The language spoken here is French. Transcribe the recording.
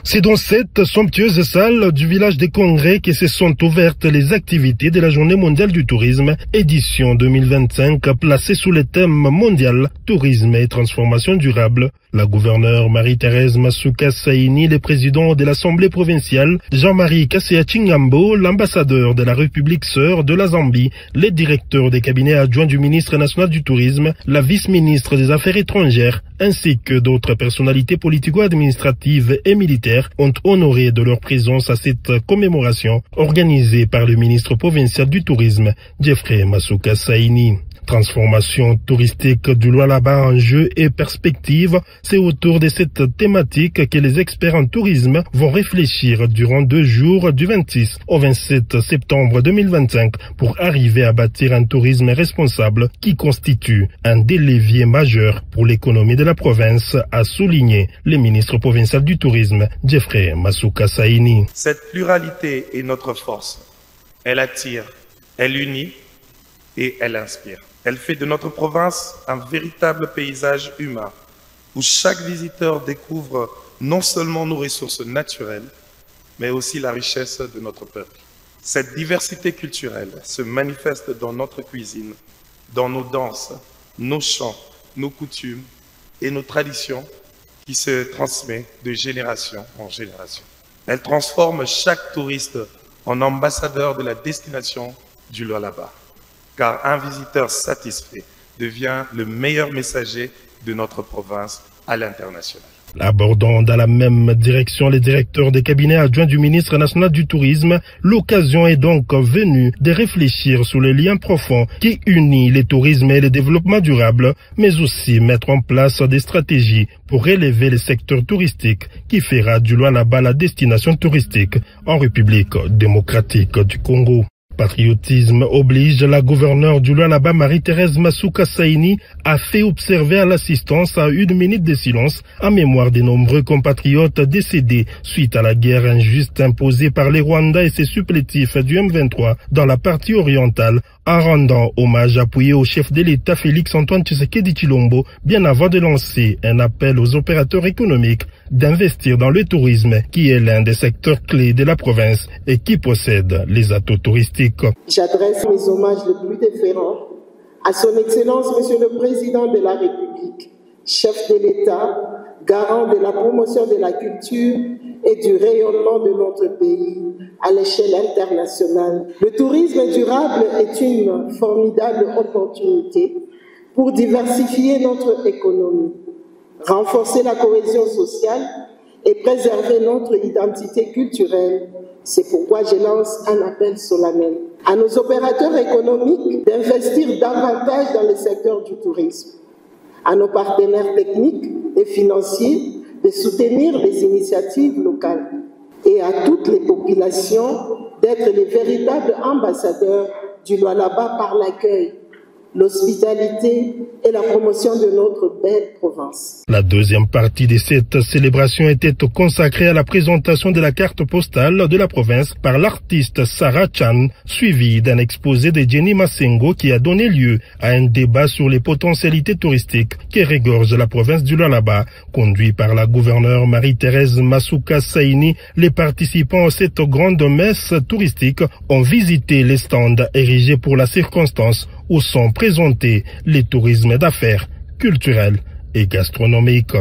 C'est dans cette somptueuse salle du village des Congrès que se sont ouvertes les activités de la Journée mondiale du tourisme, édition 2025, placée sous le thème mondial tourisme et transformation durable. La gouverneure Marie-Thérèse Masuka Saini, le président de l'Assemblée provinciale, Jean-Marie Kassea Chingambo, l'ambassadeur de la République sœur de la Zambie, les directeurs des cabinets adjoints du ministre national du tourisme, la vice-ministre des Affaires étrangères, ainsi que d'autres personnalités politico-administratives et militaires ont honoré de leur présence à cette commémoration organisée par le ministre provincial du tourisme, Jeffrey Masuka Saini. Transformation touristique du Lualaba en jeu et perspective, c'est autour de cette thématique que les experts en tourisme vont réfléchir durant 2 jours du 26 au 27 septembre 2025 pour arriver à bâtir un tourisme responsable qui constitue un des leviers majeurs pour l'économie de la province, a souligné le ministre provincial du tourisme, Jeffrey Masuka Saini. Cette pluralité est notre force. Elle attire, elle unit et elle inspire. Elle fait de notre province un véritable paysage humain, où chaque visiteur découvre non seulement nos ressources naturelles, mais aussi la richesse de notre peuple. Cette diversité culturelle se manifeste dans notre cuisine, dans nos danses, nos chants, nos coutumes et nos traditions qui se transmettent de génération en génération. Elle transforme chaque touriste en ambassadeur de la destination du Lualaba. Car un visiteur satisfait devient le meilleur messager de notre province à l'international. Abordant dans la même direction les directeurs des cabinets adjoints du ministre national du tourisme, l'occasion est donc venue de réfléchir sur le lien profond qui unit le tourisme et le développement durable, mais aussi mettre en place des stratégies pour élever le secteur touristique qui fera du Lualaba la destination touristique en République démocratique du Congo. Patriotisme oblige, la gouverneure du Lualaba, Marie-Thérèse Masuka Saini, a fait observer à l'assistance à 1 minute de silence en mémoire des nombreux compatriotes décédés suite à la guerre injuste imposée par les Rwandais et ses supplétifs du M23 dans la partie orientale, en rendant hommage appuyé au chef de l'État Félix-Antoine Tshisekedi Tshilombo, bien avant de lancer un appel aux opérateurs économiques d'investir dans le tourisme, qui est l'un des secteurs clés de la province et qui possède les atouts touristiques. J'adresse mes hommages les plus déférents à son Excellence, Monsieur le Président de la République, chef de l'État, garant de la promotion de la culture et du rayonnement de notre pays à l'échelle internationale. Le tourisme durable est une formidable opportunité pour diversifier notre économie, renforcer la cohésion sociale et préserver notre identité culturelle. C'est pourquoi je lance un appel solennel à nos opérateurs économiques d'investir davantage dans le secteur du tourisme, à nos partenaires techniques et financiers de soutenir les initiatives locales et à toutes les populations d'être les véritables ambassadeurs du Lualaba par l'accueil, l'hospitalité et la promotion de notre belle province. La deuxième partie de cette célébration était consacrée à la présentation de la carte postale de la province par l'artiste Sarah Chan, suivie d'un exposé de Jenny Masengo qui a donné lieu à un débat sur les potentialités touristiques qui regorgent la province du Lualaba. Conduit par la gouverneure Marie-Thérèse Masuka Saini, les participants à cette grande messe touristique ont visité les stands érigés pour la circonstance où sont présentés les tourismes d'affaires, culturels et gastronomiques.